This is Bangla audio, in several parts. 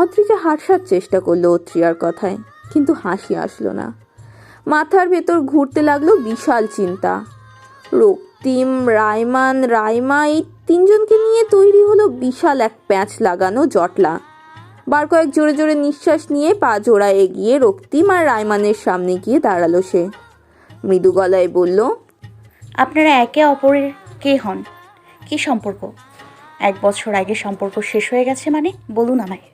অদ্রিজা হাসার চেষ্টা করলো অত্রিয়ার কথায়, কিন্তু হাসি আসলো না। মাথার ভেতর ঘুরতে লাগলো বিশাল চিন্তা। রক্তিম, রাইমান, রাইমা এই তিনজনকে নিয়ে তৈরি হলো বিশাল এক প্যাঁচ লাগানো জটলা। বার কয়েক জোরে জোরে নিঃশ্বাস নিয়ে পা জোড়া এগিয়ে রক্তিম আর রাইমানের সামনে গিয়ে দাঁড়ালো সে। মৃদু গলায় বলল, আপনারা একে অপরের কে হন? কি সম্পর্ক? 1 বছর আগে সম্পর্ক শেষ হয়ে গেছে মানে? বলুন আমায়।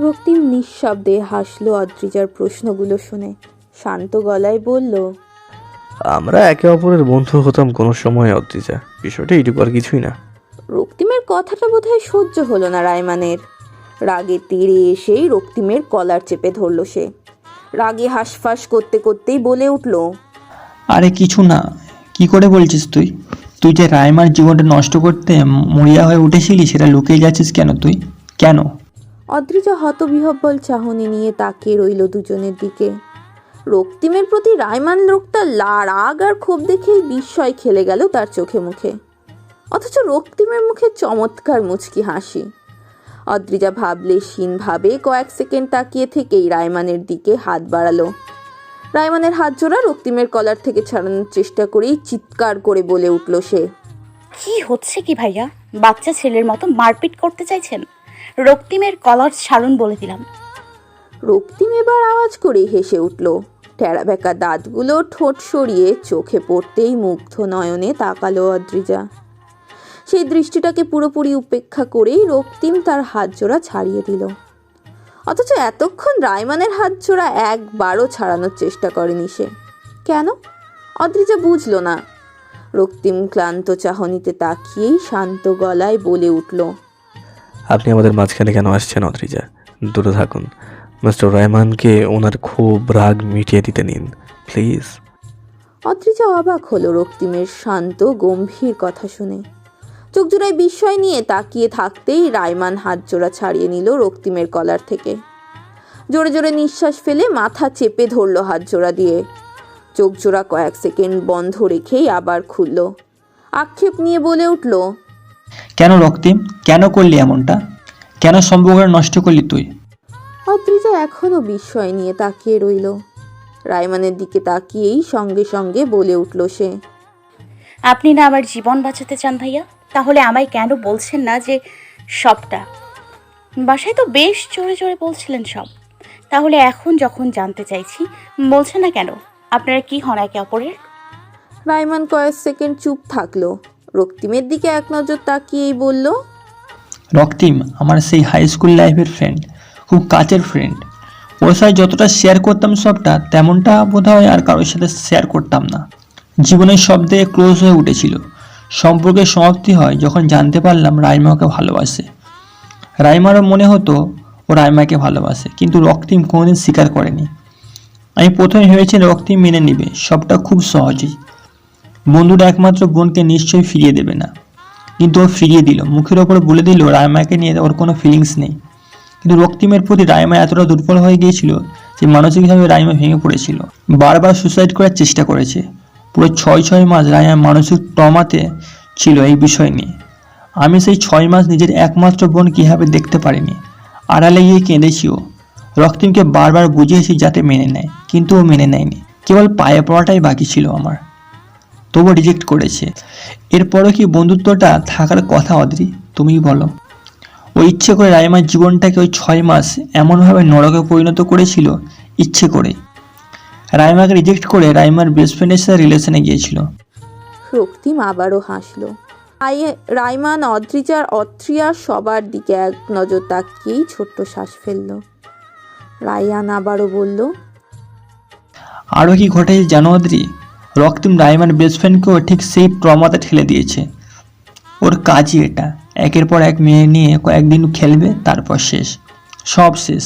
রক্তিম নিঃশব্দে হাসলো অদ্রিজার প্রশ্নগুলো শুনে। শান্ত গলায় বলল, আমরা একে অপরের বন্ধু হতাম কোনো সময় অদ্রিজা, বিষয়টা এইটুকু আর কিছুই না। রক্তিমের কথাটা বোধহয় সহ্য হলো না রাইমানের। রাগে তীরে এসেই রক্তিমের কলার চেপে ধরল সে। রাগে হাঁসফাঁস করতে করতেই বলে উঠল, আরে কিছু না। কি করে বলছিস তুই? তুই যে রাইমার জীবনটা নষ্ট করতে মরিয়া হয়ে উঠেছিলি, সেটা লুকিয়ে যাচ্ছিস কেন তুই? কেন? অদ্রিজা হতবিহ্বল চাহনি নিয়ে তাকিয়ে রইল দুজনের দিকে। রক্তিমের প্রতি রাইমান লোকটা রাগ আর ক্ষোভ দেখেই বিস্ময় খেলে গেল তার চোখে মুখে। অথচ রক্তিমের মুখে চমৎকার মুচকি হাসি। অদ্রিজা ভাবলেশীন ভাবে কয়েক সেকেন্ড তাকিয়ে থেকেই রাইমানের দিকে হাত বাড়ালো। রাইমানের হাত জোড়া রক্তিমের কলার থেকে ছাড়ানোর চেষ্টা করেই চিৎকার করে বলে উঠল সে, কি হচ্ছে কি ভাইয়া? বাচ্চা ছেলের মতো মারপিট করতে চাইছেন? রক্তিমের কলার ছাড়ুন বলে দিলাম। রক্তিম এবার আওয়াজ করে হেসে উঠল। টেরা বেঁকা দাঁতগুলো ঠোঁট সরিয়ে চোখে পড়তেই মুগ্ধ নয়নে তাকালো অদ্রিজা। সেই দৃষ্টিটাকে পুরোপুরি উপেক্ষা করেই রক্তিম তার হাত জোড়া ছাড়িয়ে দিল। অথচ এতক্ষণ রাইমানের হাত জোড়া একবারও ছাড়ানোর চেষ্টা করেনি সে। কেন? অদ্রিজা বুঝল না। রক্তিম ক্লান্ত চাহনিতে তাকিয়েই শান্ত গলায় বলে উঠল, আপনি আমাদের মাঝখানে কেন আসছেন অদ্রিজা? দূরে থাকুন। মিস্টার রাইমানকে ওনার খুব রাগ মিটিয়ে দিতে নিন প্লিজ। অদ্রিজা অবাক হলো রক্তিমের শান্ত গম্ভীর কথা শুনে। চোখ জোড়ায় বিস্ময় নিয়ে তাকিয়ে থাকতেই রাইমান হাত জোড়া ছাড়িয়ে নিল রক্তিমের কলার থেকে। জোরে জোরে নিঃশ্বাস ফেলে মাথা চেপে ধরল হাত জোড়া দিয়ে। চোখ জোড়া কয়েক সেকেন্ড বন্ধ রেখেই আবার খুলল। আক্ষেপ নিয়ে বলে উঠল, কেন রক্তিম? কেন করলি এমনটা? কেন সম্পর্কটা নষ্ট করলি তুই? অদ্রিজা এখনো বিস্ময় নিয়ে তাকিয়ে রইল। রাইমানের দিকে তাকিয়েই সঙ্গে সঙ্গে বলে উঠল সে, আপনি না আমার জীবন বাঁচাতে চান ভাইয়া? তাহলে আমায় কেন বলছেন না যে সবটা? বাসায় তো বেশ জোরে জোরে বলছিলেন সব। তাহলে এখন যখন জানতে চাইছি, বলছেন না কেন? আপনারা কি হন একে অপরের? রাইমান কয়েক সেকেন্ড চুপ থাকলো। রক্তিমের দিকে এক নজর তাকিয়েই বলল, রক্তিম আমার সেই হাই স্কুল লাইফের ফ্রেন্ড, খুব কাছের ফ্রেন্ড। ওর সাথে যতটা শেয়ার করতাম সবটা, তেমনটা বোধহয় আর কারোর সাথে শেয়ার করতাম না। জীবনের সব থেকে ক্লোজ হয়ে উঠেছিল। সম্পর্কের সমাপ্তি হয় যখন জানতে পারলাম রাইমা ওকে ভালোবাসে। রাইমারও মনে হতো ও রাইমাকে ভালোবাসে, কিন্তু রক্তিম কোনোদিন স্বীকার করেনি। আমি প্রথমে ভেবেছি রক্তিম মেনে নেবে সবটা খুব সহজেই। বন্ধুরা একমাত্র বোনকে নিশ্চয়ই ফিরিয়ে দেবে না, কিন্তু ও ফিরিয়ে দিল। মুখের ওপর বলে দিল রাইমাকে নিয়ে ওর কোনো ফিলিংস নেই। কিন্তু রক্তিমের প্রতি রাইমা এতটা দুর্বল হয়ে গিয়েছিল যে মানসিকভাবে রাইমা ভেঙে পড়েছিল। বারবার সুসাইড করার চেষ্টা করেছে। পুরো 6 মাস রাইমা মানসিক ট্রমাতে ছিল এই বিষয় নিয়ে। আমি সেই 6 মাস নিজের একমাত্র বোন কীভাবে দেখতে পারিনি। আড়ালে গিয়ে কেঁদেছিও। রক্তিমকে বারবার বুঝিয়েছি যাতে মেনে নেয়, কিন্তু ও মেনে নেয়নি। কেবল পায়ে পড়াটাই বাকি ছিল আমার, তবুও রিজেক্ট করেছে। এরপরও কি বন্ধুত্বটা থাকার কথা অদ্রি? তুমিই বলো। ও ইচ্ছে করে রাইমার জীবনটাকে ওই 6 মাস এমনভাবে নরকে পরিণত করেছিল, ইচ্ছে করে। রাইমাকে রিজেক্ট করে রাইমার বেস্ট ফ্রেন্ডের সাথে রিলেশনে গিয়েছিল। রক্তিম আবারও হাসলো। রাইমান, অত্রিয়া সবার দিকে এক নজর তাকিয়েই ছোট্ট শ্বাস ফেলল। রায়ান আবারও বলল, আরও কি ঘটেছে জানো অদ্রি? রক্তিম রাইমার বেস্ট ফ্রেন্ডকেও ঠিক সেই ট্রমাতে ঠেলে দিয়েছে। ওর কাজই এটা। একের পর এক মেয়ে নিয়ে কয়েকদিন খেলবে, তারপর শেষ, সব শেষ।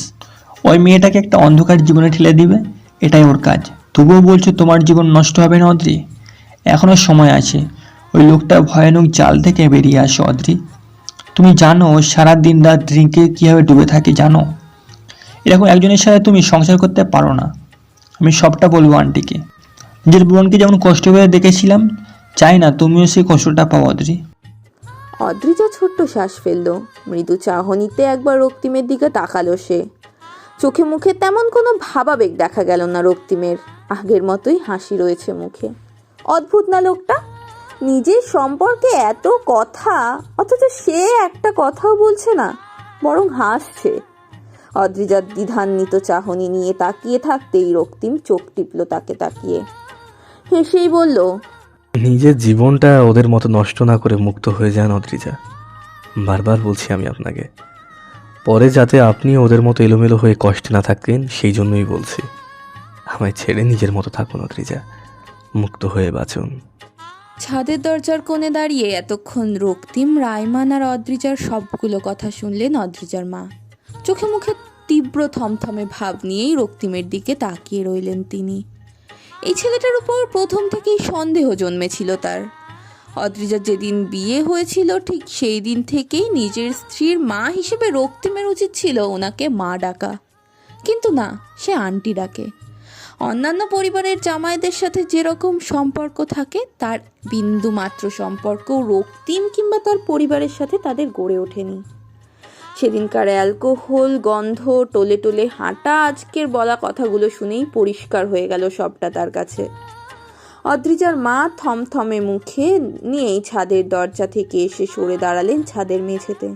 ওই মেয়েটাকে একটা অন্ধকার জীবনে ঠেলে দিবে, এটাই ওর কাজ। তবুও বলছো তোমার জীবন নষ্ট হবে না অদ্রি? এখনও সময় আছে। ওই লোকটা ভয়ানক জাল থেকে বেরিয়ে আসো অদ্রি। তুমি জানো ও সারা দিন রাত ড্রিঙ্কে কীভাবে ডুবে থাকে জানো? এরকম একজনের সাথে তুমি সংসার করতে পারো না। আমি সবটা বলবো আন্টিকে। নিজের বোনকে যেমন কষ্ট করে দেখেছিলাম, চাই না তুমিও সেই কষ্টটা পাও অদ্রি। অদ্রিজা ছোট্ট শ্বাস ফেলল। মৃদু চাহনিতে একবার রক্তিমের দিকে তাকালো সে। চোখে মুখে তেমন কোনো ভাবাবেগ দেখা গেল না রক্তিমের, আগের মতোই হাসি রয়েছে মুখে। অদ্ভুত না লোকটা, নিজের সম্পর্কে এত কথা অথচ সে একটা কথাও বলছে না, বরং হাসছে। অদ্রিজার দ্বিধান্বিত চাহনি নিয়ে তাকিয়ে থাকতেই রক্তিম চোখ টিপল তাকে তাকিয়ে, হেসেই বলল, নিজের জীবনটা ওদের মতো নষ্ট না করে মুক্ত হয়ে যান অদ্রিজা। বারবার বলছি আমি আপনাকে, পরে যাতে আপনি ওদের মতো এলোমেলো হয়ে কষ্টে না থাকেন সেই জন্যই বলছি। আমায় ছেড়ে নিজের মতো থাকুন অদ্রিজা, মুক্ত হয়ে বাঁচুন। ছাদের দরজার কোণে দাঁড়িয়ে এতক্ষণ রক্তিম, রাইমান আর অদ্রিজার সবগুলো কথা শুনলেন অদ্রিজার মা। চোখে মুখে তীব্র থমথমে ভাব নিয়েই রক্তিমের দিকে তাকিয়ে রইলেন তিনি। এই ছেলেটার উপর প্রথম থেকেই সন্দেহ জন্মেছিল তার। অদ্রিজার যেদিন বিয়ে হয়েছিল ঠিক সেই দিন থেকেই নিজের স্ত্রীর মা হিসেবে রক্তিমের উচিত ছিল ওনাকে মা ডাকা, কিন্তু না, সে আন্টি ডাকে। অন্যান্য পরিবারের জামাইদের সাথে যেরকম সম্পর্ক থাকে তার বিন্দু মাত্র সম্পর্ক রক্তিম কিংবা তার পরিবারের সাথে তাদের গড়ে ওঠেনি। সেদিনকার অ্যালকোহল গন্ধ, টোলে টোলে হাঁটা, আজকের বলা কথাগুলো শুনেই পরিষ্কার হয়ে গেল সবটা তার কাছে। অদ্রিজার মা থমথমে মুখে নিয়েই ছাদের দরজা থেকে এসে সরে দাঁড়ালেন ছাদের মেঝেতে।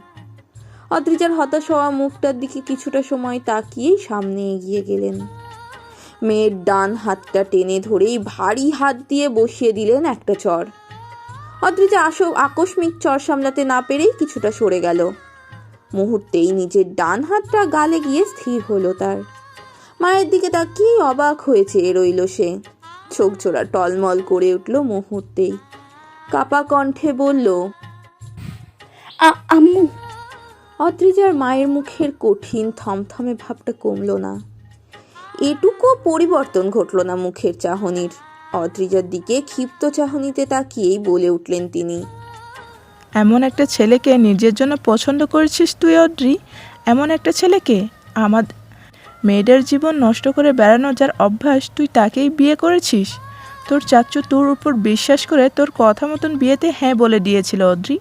অদ্রিজার হতাশ হওয়া মুখটার দিকে কিছুটা সময় তাকিয়েই সামনে এগিয়ে গেলেন। মেয়ের ডান হাতটা টেনে ধরেই ভারী হাত দিয়ে বসিয়ে দিলেন একটা চর। অদ্রিজা আকস্মিক চর সামলাতে না পেরেই কিছুটা সরে গেল। মুহূর্তেই নিজের ডান হাতটা গালে গিয়ে স্থির হলো তার। মায়ের দিকে তাকিয়ে অবাক হয়ে চেয়ে রইল সে। চোখ জোড়া টলমল করে উঠল মুহূর্তেই। কাপা কণ্ঠে বলল, আম্মু। অদ্রিজার মায়ের মুখের কঠিন থমথমে ভাবটা কমল না, এটুকু পরিবর্তন ঘটল না মুখের চাহনির। অদ্রিজার দিকে ক্ষিপ্ত চাহনিতে তাকিয়েই বলে উঠলেন তিনি, এমন একটা ছেলেকে নিজের জন্য পছন্দ করেছিস তুই অদ্রি? এমন একটা ছেলেকে, আমার মেয়েদের জীবন নষ্ট করে বেড়ানো যার অভ্যাস, তুই তাকেই বিয়ে করেছিস? তোর চাচ্চু তোর উপর বিশ্বাস করে তোর কথা মতন বিয়েতে হ্যাঁ বলে দিয়েছিল অদ্রি।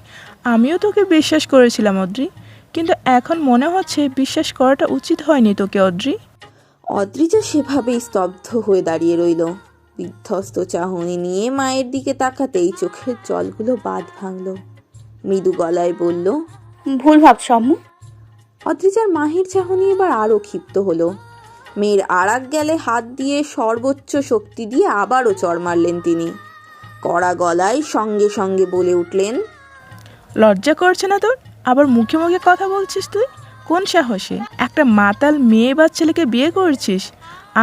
আমিও তোকে বিশ্বাস করেছিলাম অদ্রি, কিন্তু এখন মনে হচ্ছে বিশ্বাস করাটা উচিত হয়নি তোকে অদ্রি। অদ্রিজা সেভাবেই স্তব্ধ হয়ে দাঁড়িয়ে রইল। বিধ্বস্ত চাহনি নিয়ে মায়ের দিকে তাকাতেই চোখের জলগুলো বাঁধ ভাঙল। মৃদু গলায় বলল, ভুল ভাবছ আম্মু। অদ্রিজার মাহির চাহনি এবার আরও ক্ষিপ্ত হলো। মেয়ের আরাক গেলে হাত দিয়ে সর্বোচ্চ শক্তি দিয়ে আবারও চড় মারলেন তিনি। কড়া গলায় সঙ্গে সঙ্গে বলে উঠলেন, লজ্জা করছে না তোর? আবার মুখে মুখে কথা বলছিস তুই? কোন সাহসে একটা মাতাল মেয়ে বা ছেলেকে বিয়ে করছিস?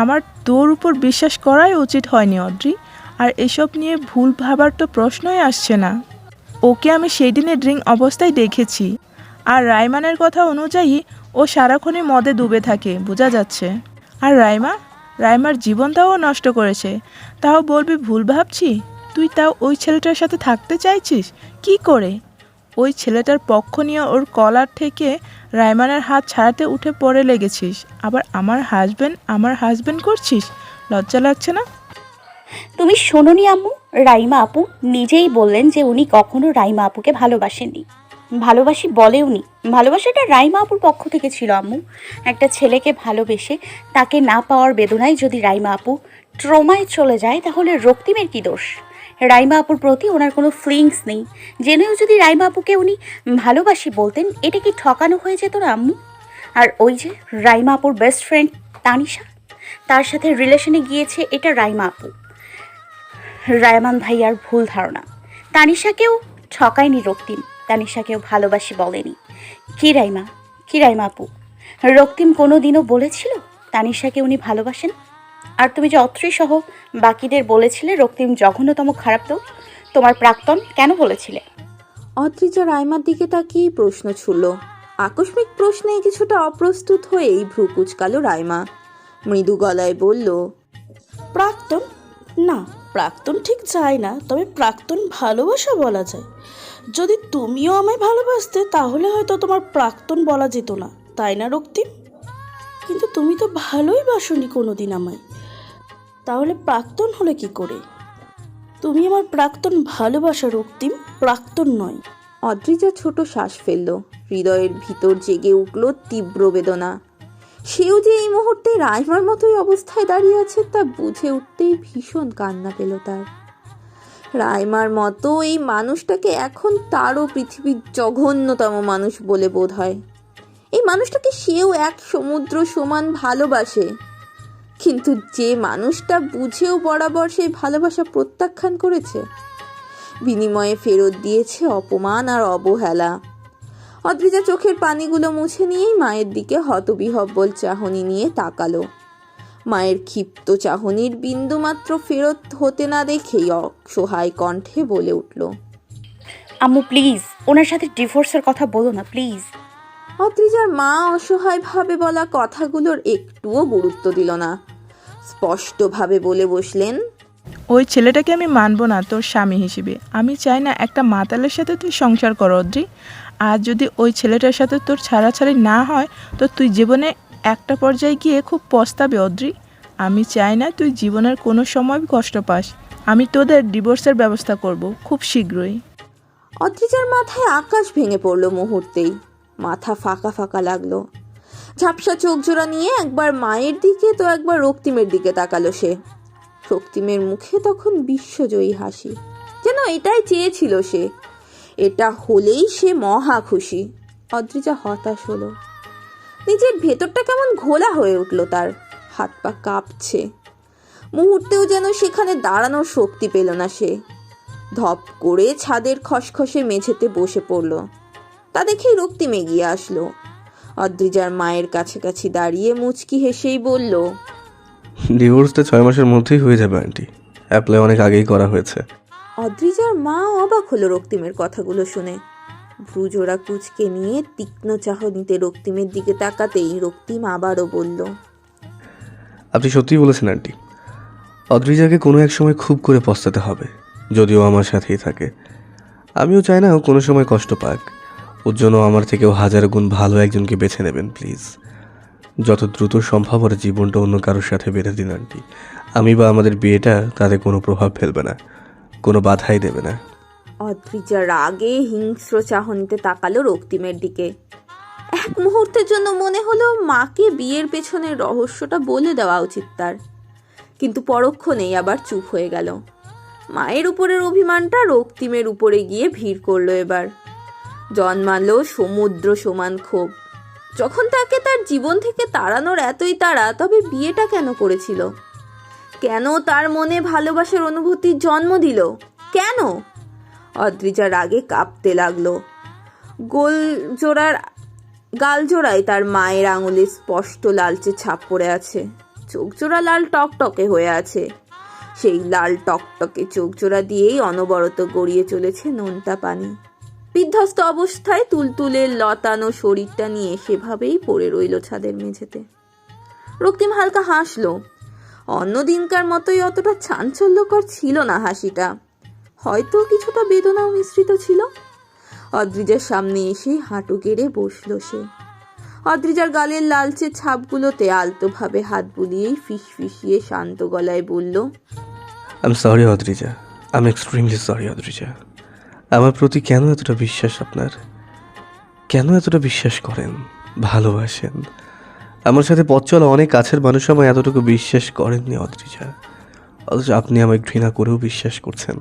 আমার তোর উপর বিশ্বাস করাই উচিত হয়নি অদ্রি। আর এসব নিয়ে ভুল ভাবার তো প্রশ্নই আসছে না। ওকে আমি সেই দিনে ড্রিঙ্ক অবস্থায় দেখেছি, আর রাইমানের কথা অনুযায়ী ও সারাক্ষণই মদে ডুবে থাকে, বোঝা যাচ্ছে। আর রাইমার জীবনটাও নষ্ট করেছে, তাও বলবি ভুল ভাবছি? তুই তাও ওই ছেলেটার সাথে থাকতে চাইছিস কি করে? ওই ছেলেটার পক্ষ নিয়ে ওর কলার থেকে রাইমানের হাত ছাড়াতে উঠে পড়ে লেগেছিস, আবার আমার হাজবেন্ড করছিস। লজ্জা লাগছে না? তুমি শোনোনি আম্মু, রাইমা আপু নিজেই বললেন যে উনি কখনো রাইমা আপুকে ভালোবাসেননি। ভালোবাসি বলেওনি। ভালোবাসাটা রাইমা আপুর পক্ষ থেকে ছিল আম্মু। একটা ছেলেকে ভালোবেসে তাকে না পাওয়ার বেদনায় যদি রাইমা আপু ট্রমায় চলে যায়, তাহলে রক্তিমের কী দোষ? রাইমা আপুর প্রতি ওনার কোনো ফিলিংস নেই জেনেও যদি রাইমা আপুকে উনি ভালোবাসি বলতেন, এটা কি ঠকানো হয়ে যেত না আম্মু? আর ওই যে রাইমা আপুর বেস্ট ফ্রেন্ড তানিশা, তার সাথে রিলেশনে গিয়েছে, এটা রাইমা আপু। রায়মান ভাইয়ার ভুল ধারণা। তানিশাকেও ঠকায়নি রক্তিম, তানিশাকেও ভালোবাসি বলেনি। কি রাইমা আপু, রক্তিম কোনো দিনও বলেছিল তানিশাকে উনি ভালোবাসেন? আর তুমি যে অত্রি সহ বাকিদের বলেছিলে রক্তিম জঘন্যতম খারাপ, তো তোমার প্রাক্তন কেন বলেছিলে? অদ্রিজা রাইমার দিকে তাকিয়ে প্রশ্ন ছুড়ল। আকস্মিক প্রশ্নে কিছুটা অপ্রস্তুত হয়েই ভ্রু কুচকালো রাইমা। মৃদু গলায় বলল, প্রাক্তন না, প্রাক্তন ঠিক যায় না, তবে প্রাক্তন ভালোবাসা বলা যায়। যদি তুমিও আমায় ভালোবাসতে তাহলে হয়তো তোমার প্রাক্তন বলা যেত না, তাই না রক্তিম? কিন্তু তুমি তো ভালোই বাসনি কোনোদিন আমায়, তাহলে প্রাক্তন হলে কি করে? তুমি আমার প্রাক্তন ভালোবাসা রক্তিম, প্রাক্তন নয়। অদ্রিজা ছোট শ্বাস ফেলল। হৃদয়ের ভিতর জেগে উঠল তীব্র বেদনা। সেও যে এই মুহূর্তে রাইমার মতোই অবস্থায় দাঁড়িয়ে আছে তা বুঝে উঠতেই ভীষণ কান্না পেল তার। রাইমার মতো এই মানুষটাকে এখন তারও পৃথিবীর জঘন্যতম মানুষ বলে বোধ হয়। এই মানুষটাকে সেও এক সমুদ্র সমান ভালোবাসে, কিন্তু যে মানুষটা বুঝেও বরাবর সেই ভালোবাসা প্রত্যাখ্যান করেছে, বিনিময়ে ফেরত দিয়েছে অপমান আর অবহেলা। অদ্রিজা চোখের পানিগুলো মুছে নিয়েই মায়ের দিকে হতবিহ্বল চাহনি নিয়ে তাকালো। মায়ের ক্ষিপ্ত চাহনির বিন্দুমাত্র ফেরত হতে না দেখেই অসহায় কণ্ঠে বলে উঠল, আম্মু প্লিজ ওনার সাথে ডিভোর্সের কথা বলো না প্লিজ। অদ্রিজার মা অসহায়ভাবে বলা কথাগুলোর একটুও গুরুত্ব দিল না। স্পষ্টভাবে বলে বসলেন, ওই ছেলেটাকে আমি মানবো না তোর স্বামী হিসেবে। আমি চাই না একটা মাতালের সাথে তুই সংসার কর অদ্রি। আর যদি ওই ছেলেটার সাথে তোর ছাড়াছাড়ি না হয় তো তুই জীবনে একটা পর্যায়ে গিয়ে খুব পস্তাবে অদ্রি। আমি চাই না তুই জীবনের কোনো সময় কষ্ট পাস। আমি তোদের ডিভোর্সের ব্যবস্থা করব খুব শীঘ্রই। অদ্রিজার মাথায় আকাশ ভেঙে পড়ল মুহূর্তেই। মাথা ফাঁকা ফাঁকা লাগলো। ঝাপসা চোখ জোড়া নিয়ে একবার মায়ের দিকে তো একবার রক্তিমের দিকে তাকালো সে। রক্তিমের মুখে তখন বিশ্বজয়ী হাসি, যেন এটাই চেয়েছিল সে। এটা হলেই সে মহা খুশি। অদ্রিজা হতাশ হলো। নিজের ভেতরটা কেমন ঘোলা হয়ে উঠল তার। হাত পা কাঁপছে। মুহূর্তেও যেন সেখানে দাঁড়ানোর শক্তি পেল না সে। ধপ করে ছাদের খসখসে মেঝেতে বসে পড়ল। তা দেখেই রক্তিম এগিয়ে আসলো। অদ্রিজার মায়ের কাছাকাছি দাঁড়িয়ে মুচকি হেসেই বলল, ডিভোর্সটা 6 মাসের মধ্যেই হয়ে যাবে আন্টি, অ্যাপ্লাই অনেক আগেই করা হয়েছে। অদ্রিজার মা অবাক হলো রক্তিমের কথাগুলো শুনে। ভ্রুজোড়া কুচকে নিয়ে তীক্ষ্ণ চাহনিতে রক্তিমের দিকে তাকাতেই রক্তিম আবারও বলল, আপনি সত্যিই বলেছেন আন্টি, অদ্রিজাকে কোনো এক সময় খুব করে পস্তাতে হবে, যদিও আমার সাথেই থাকে। আমিও চাই না ও কোনো সময় কষ্ট পাক। ওর জন্য আমার থেকেও 1000 গুণ ভালো একজনকে বেছে নেবেন প্লিজ। যত দ্রুত সম্ভব ওর জীবনটা অন্য কারোর সাথে বেঁধে দিন আন্টি। আমি বা আমাদের বিয়েটা তাতে কোনো প্রভাব ফেলবে না, কোনো বাধাই দেবে না। অদ্রিজা রাগে হিংস্র চাহনিতে তাকালো রক্তিমের দিকে। এক মুহূর্তের জন্য মনে হলো মাকে বিয়ের পেছনের রহস্যটা বলে দেওয়া উচিত তার, কিন্তু পরক্ষণেই আবার চুপ হয়ে গেল। মায়ের উপরের অভিমানটা রক্তিমের উপরে গিয়ে ভিড় করলো এবার। জন্মালো সমুদ্র সমান ক্ষোভ। যখন তাকে তার জীবন থেকে তাড়ানোর এতই তাড়া, তবে বিয়েটা কেন করেছিল? কেন তার মনে ভালোবাসার অনুভূতির জন্ম দিল? কেন? অদ্রিজা রাগে কাঁপতে লাগলো। গালজোড়ায় তার মায়ের আঙুলে স্পষ্ট লালচে ছাপ পড়ে আছে। চোখজোড়া লাল টকটকে হয়ে আছে। সেই লাল টকটকে চোখজোড়া দিয়েই অনবরত গড়িয়ে চলেছে নোনতা পানি। বিধ্বস্ত অবস্থায় তুলতুলে লতানো শরীরটা নিয়ে সেভাবেই পড়ে রইল ছাদের মেঝেতে। রক্তিম হালকা হাসলো। অন্যদিনকার মতোই অতটা চাঞ্চল্যকর ছিল না হাসিটা, হয়তো কিছুটা বেদনাও মিশ্রিত ছিল। অদ্রিজার সামনে এসেই হাঁটু গেড়ে বসল সে। অদ্রিজার গালের লালচে ছাপগুলোতে আলতোভাবে হাত বুলিয়েই ফিসফিসিয়ে শান্ত গলায় বলল, I am sorry Adrija, I am extremely sorry Adrija. আমার প্রতি কেন এতটা বিশ্বাস আপনার? কেন এতটা বিশ্বাস করেন, ভালোবাসেন? আমার সাথে পথ চলা অনেক কাছের মানুষ আমায় এতটুকু বিশ্বাস করেননি অদ্রিজা, অথচ আপনি আমায় ঘৃণা করেও বিশ্বাস করছেন।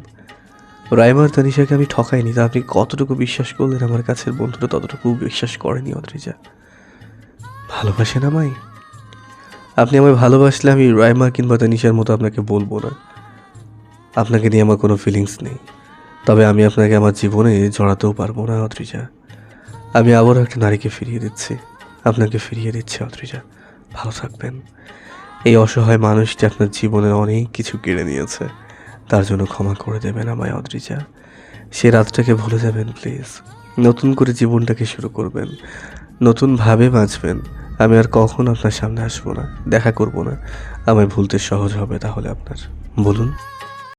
রাইমার তানিশাকে আমি ঠকাইনি, তা আপনি কতটুকু বিশ্বাস করলেন আমার কাছের বন্ধুরা ততটুকু বিশ্বাস করেনি অদ্রিজা। ভালোবাসেন আমায়? আপনি আমায় ভালোবাসলে আমি রাইমা কিংবা তানিশার মতো আপনাকে বলবো না। আপনাকে নিয়ে আমার কোনো ফিলিংস নেই, তবে আমি আপনাকে আমার জীবনে জড়াতেও পারবো না অদ্রিজা। আমি আবারও একটা নারীকে ফিরিয়ে দিচ্ছি, আপনাকে ফিরিয়ে দিচ্ছি অদ্রিজা। ভালো থাকবেন। এই অসহায় মানুষটি আপনার জীবনের অনেক কিছু কেড়ে নিয়েছে, তার জন্য ক্ষমা করে দেবেন আমায় অদ্রিজা। সে রাতটাকে ভুলে যাবেন প্লিজ। নতুন করে জীবনটাকে শুরু করবেন, নতুনভাবে বাঁচবেন। আমি আর কখনো আপনার সামনে আসবো না, দেখা করব না। আমায় ভুলতে সহজ হবে তাহলে আপনার, বলুন।